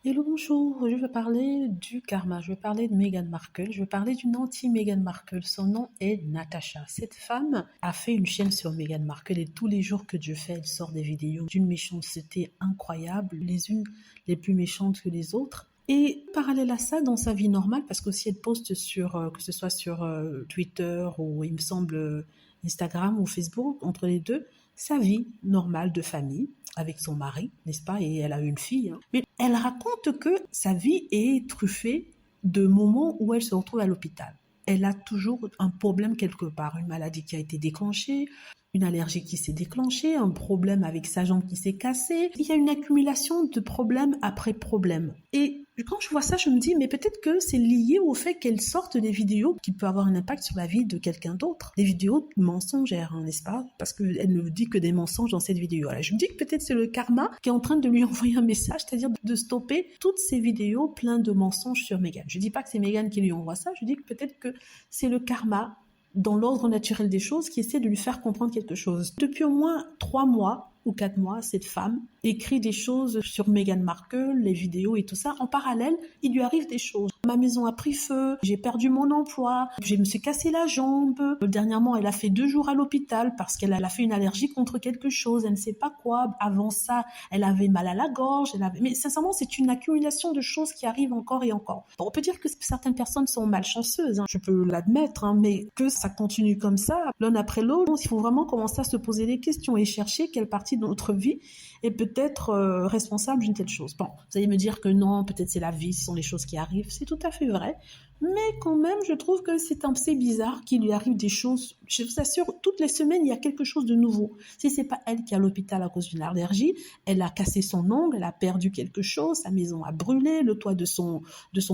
Hello, bonjour, je vais parler du karma, je vais parler de Meghan Markle, je vais parler d'une anti-Meghan Markle. Son nom est Natasha. Cette femme a fait une chaîne sur Meghan Markle et tous les jours que Dieu fait, elle sort des vidéos d'une méchanceté incroyable, les unes les plus méchantes que les autres. Et parallèle à ça, dans sa vie normale, parce qu'aussi elle poste sur, que ce soit sur Twitter ou il me semble Instagram ou Facebook, entre les deux, sa vie normale de famille avec son mari, n'est-ce pas? Et elle a une fille, hein. Mais elle raconte que sa vie est truffée de moments où elle se retrouve à l'hôpital. Elle a toujours un problème quelque part, une maladie qui a été déclenchée, une allergie qui s'est déclenchée, un problème avec sa jambe qui s'est cassée. Il y a une accumulation de problèmes après problème. Et quand je vois ça, je me dis, mais peut-être que c'est lié au fait qu'elle sorte des vidéos qui peuvent avoir un impact sur la vie de quelqu'un d'autre. Des vidéos mensongères, hein, n'est-ce pas? Parce qu'elle ne dit que des mensonges dans cette vidéo. Alors, je me dis que peut-être c'est le karma qui est en train de lui envoyer un message, c'est-à-dire de stopper toutes ces vidéos pleines de mensonges sur Meghan. Je dis pas que c'est Meghan qui lui envoie ça, je dis que peut-être que c'est le karma dans l'ordre naturel des choses qui essaie de lui faire comprendre quelque chose. Depuis au moins 3 mois ou 4 mois, cette femme écrit des choses sur Meghan Markle, les vidéos et tout ça. En parallèle, il lui arrive des choses. Ma maison a pris feu, j'ai perdu mon emploi, je me suis cassé la jambe. Dernièrement, elle a fait 2 jours à l'hôpital parce qu'elle a fait une allergie contre quelque chose, elle ne sait pas quoi. Avant ça, elle avait mal à la gorge. Mais sincèrement, c'est une accumulation de choses qui arrivent encore et encore. Bon, on peut dire que certaines personnes sont malchanceuses, hein, je peux l'admettre, hein, mais que ça continue comme ça, l'un après l'autre, il faut vraiment commencer à se poser des questions et chercher quelle partie de notre vie est peut-être responsable d'une telle chose. Bon, vous allez me dire que non, peut-être c'est la vie, ce sont les choses qui arrivent, c'est tout à fait vrai, mais quand même, je trouve que c'est un peu bizarre qu'il lui arrive des choses. Je vous assure, toutes les semaines, il y a quelque chose de nouveau. Si c'est pas elle qui est à l'hôpital à cause d'une allergie, elle a cassé son ongle, elle a perdu quelque chose, sa maison a brûlé, le toit de son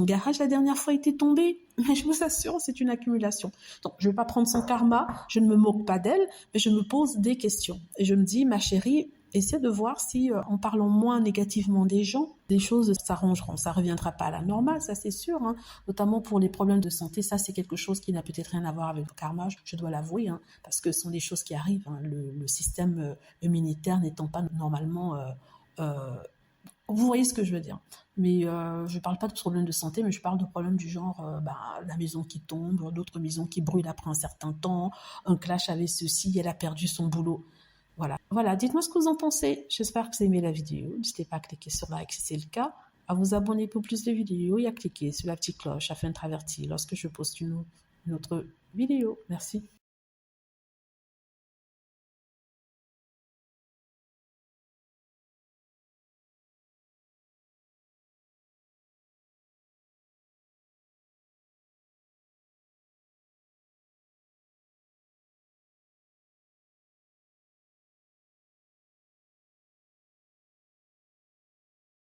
garage la dernière fois était tombé. Mais je vous assure, c'est une accumulation. Donc, je ne vais pas prendre son karma, je ne me moque pas d'elle, mais je me pose des questions. Et je me dis, ma chérie, essaie de voir si, en parlant moins négativement des gens, les choses s'arrangeront. Ça reviendra pas à la normale, ça c'est sûr, hein. Notamment pour les problèmes de santé. Ça, c'est quelque chose qui n'a peut-être rien à voir avec le karma, je dois l'avouer, hein, parce que ce sont des choses qui arrivent, hein. Le système immunitaire n'étant pas normalement... euh, vous voyez ce que je veux dire. Mais je parle pas de problèmes de santé, mais je parle de problèmes du genre la maison qui tombe, d'autres maisons qui brûlent après un certain temps, un clash avec ceci, elle a perdu son boulot. Voilà, dites-moi ce que vous en pensez. J'espère que vous avez aimé la vidéo. N'hésitez pas à cliquer sur like si c'est le cas, à vous abonner pour plus de vidéos et à cliquer sur la petite cloche afin d'être averti lorsque je poste une autre vidéo. Merci.